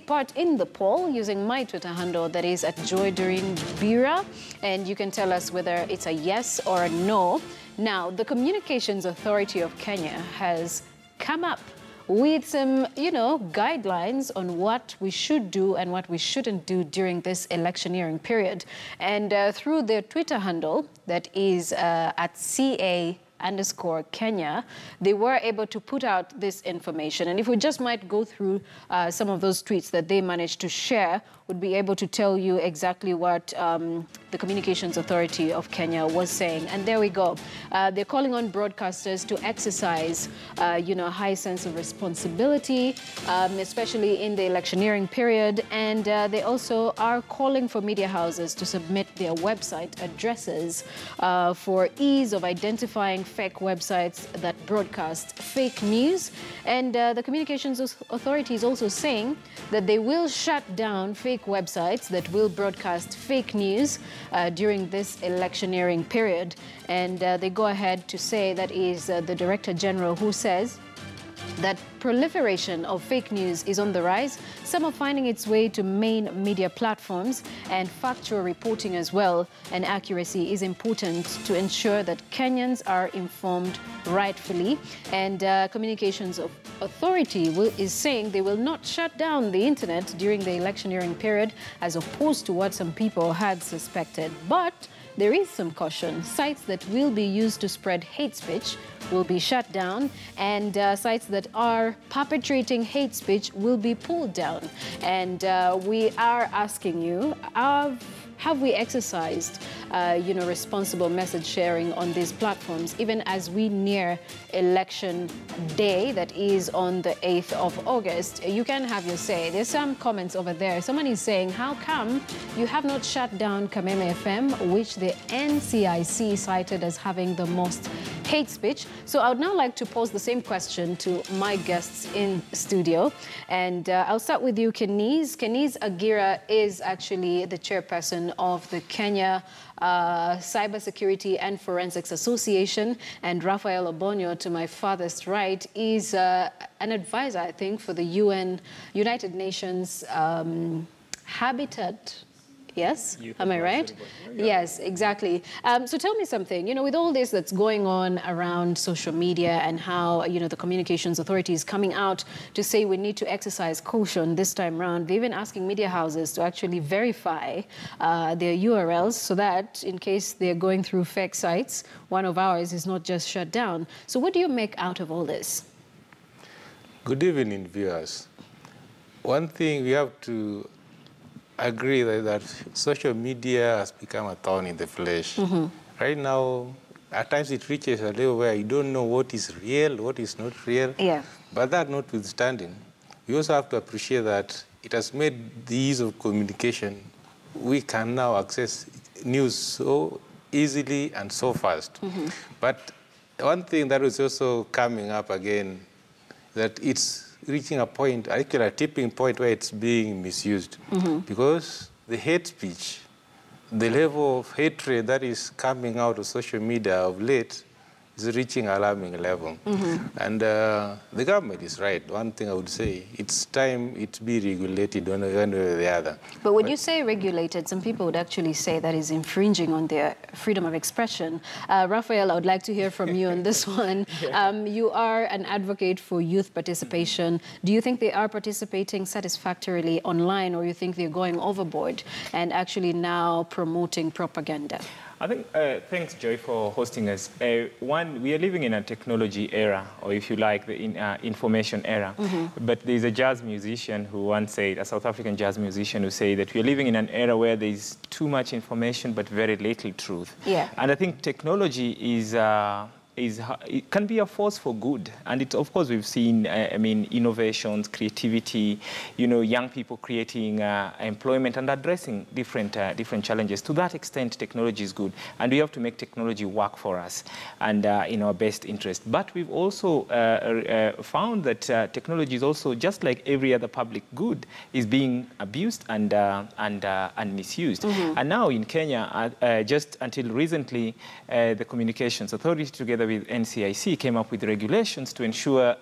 part in the poll using my Twitter handle, that is @JoyDorinBira, and you can tell us whether it's a yes or a no. Now, the Communications Authority of Kenya has come up with some, guidelines on what we should do and what we shouldn't do during this electioneering period. And through their Twitter handle, that is @CA_Kenya, they were able to put out this information. And if we just might go through some of those tweets that they managed to share, would be able to tell you exactly what the Communications Authority of Kenya was saying. And there we go. They're calling on broadcasters to exercise, a high sense of responsibility, especially in the electioneering period. And they also are calling for media houses to submit their website addresses for ease of identifying fake websites that broadcast fake news. And the Communications Authority is also saying that they will shut down fake websites that will broadcast fake news during this electioneering period. And they go ahead to say, that is the Director General, who says that proliferation of fake news is on the rise. Some are finding its way to main media platforms, and factual reporting as well and accuracy is important to ensure that Kenyans are informed rightfully. And Communications Authority is saying they will not shut down the internet during the electioneering period, as opposed to what some people had suspected. But there is some caution. Sites that will be used to spread hate speech will be shut down, and sites that are perpetrating hate speech will be pulled down. And we are asking you, have we exercised, responsible message sharing on these platforms, even as we near election day, that is on the 8th of August? You can have your say. There's some comments over there. Someone is saying, how come you have not shut down Kameme FM, which the NCIC cited as having the most hate speech? So I would now like to pose the same question to my guests in studio. And I'll start with you, Kenise. Kenise Agira is actually the chairperson of the Kenya Cybersecurity and Forensics Association, and Raphael Obonyo, to my farthest right, is an advisor, I think, for the United Nations Habitat. Yes, am I right? Yeah. Yes, exactly. So tell me something, with all this that's going on around social media and how, the Communications Authority is coming out to say we need to exercise caution this time around. They're even asking media houses to actually verify their URLs so that in case they're going through fake sites, one of ours is not just shut down. So what do you make out of all this? Good evening, viewers. One thing we have to agree that social media has become a thorn in the flesh. Mm-hmm. Right now, at times it reaches a level where you don't know what is real, what is not real. Yeah. But that notwithstanding, we also have to appreciate that it has made the ease of communication. We can now access news so easily and so fast. Mm-hmm. But one thing that is also coming up again, that it's reaching a point, actually a tipping point, where it's being misused. Mm-hmm. Because the hate speech, the level of hatred that is coming out of social media of late is reaching an alarming level. Mm-hmm. And the government is right. One thing I would say, it's time it be regulated one way or the other. But when you say regulated, some people would actually say that is infringing on their freedom of expression. Raphael, I would like to hear from you on this one. You are an advocate for youth participation. Do you think they are participating satisfactorily online, or you think they're going overboard and actually now promoting propaganda? I think, thanks, Joy, for hosting us. One, we are living in a technology era, or if you like, the information era. Mm-hmm. But there's a jazz musician who once said, a South African jazz musician who said that we are living in an era where there's too much information but very little truth. Yeah. And I think technology is it can be a force for good. And it, of course, we've seen, innovations, creativity, young people creating employment and addressing different challenges. To that extent, technology is good. And we have to make technology work for us and in our best interest. But we've also found that technology is also, just like every other public good, is being abused and misused. Mm-hmm. And now in Kenya, just until recently, the Communications Authority, together together with NCIC, came up with regulations to ensure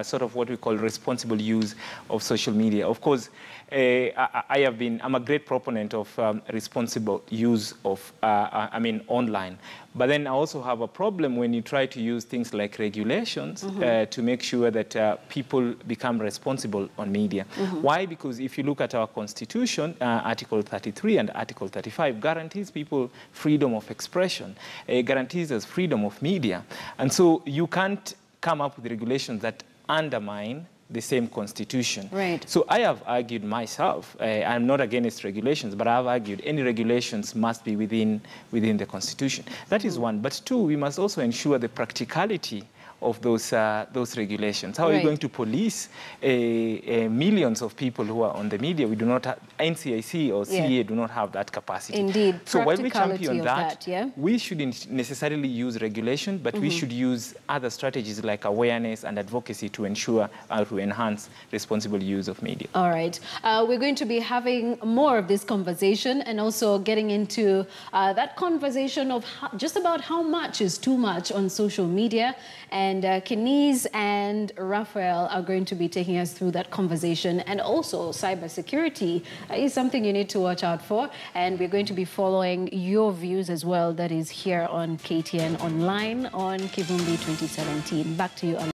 sort of what we call responsible use of social media. Of course, I'm a great proponent of responsible use of, online. But then I also have a problem when you try to use things like regulations to make sure that people become responsible on media. Why? Because if you look at our Constitution, Article 33 and Article 35 guarantees people freedom of expression, guarantees us freedom of media. And so you can't come up with regulations that undermine the same Constitution. Right. So I have argued myself, I'm not against regulations, but I have argued any regulations must be within the Constitution. That is one. But two, we must also ensure the practicality of those regulations. How are you going to police millions of people who are on the media? We do not have, NCIC or CEA do not have that capacity. Indeed. So while we champion that, yeah? we shouldn't necessarily use regulation, but we should use other strategies like awareness and advocacy to ensure to enhance responsible use of media. All right. We're going to be having more of this conversation and also getting into that conversation of just about how much is too much on social media. And Keniz and Raphael are going to be taking us through that conversation. And also cybersecurity is something you need to watch out for. And we're going to be following your views as well. That is here on KTN Online on Kivumbi 2017. Back to you,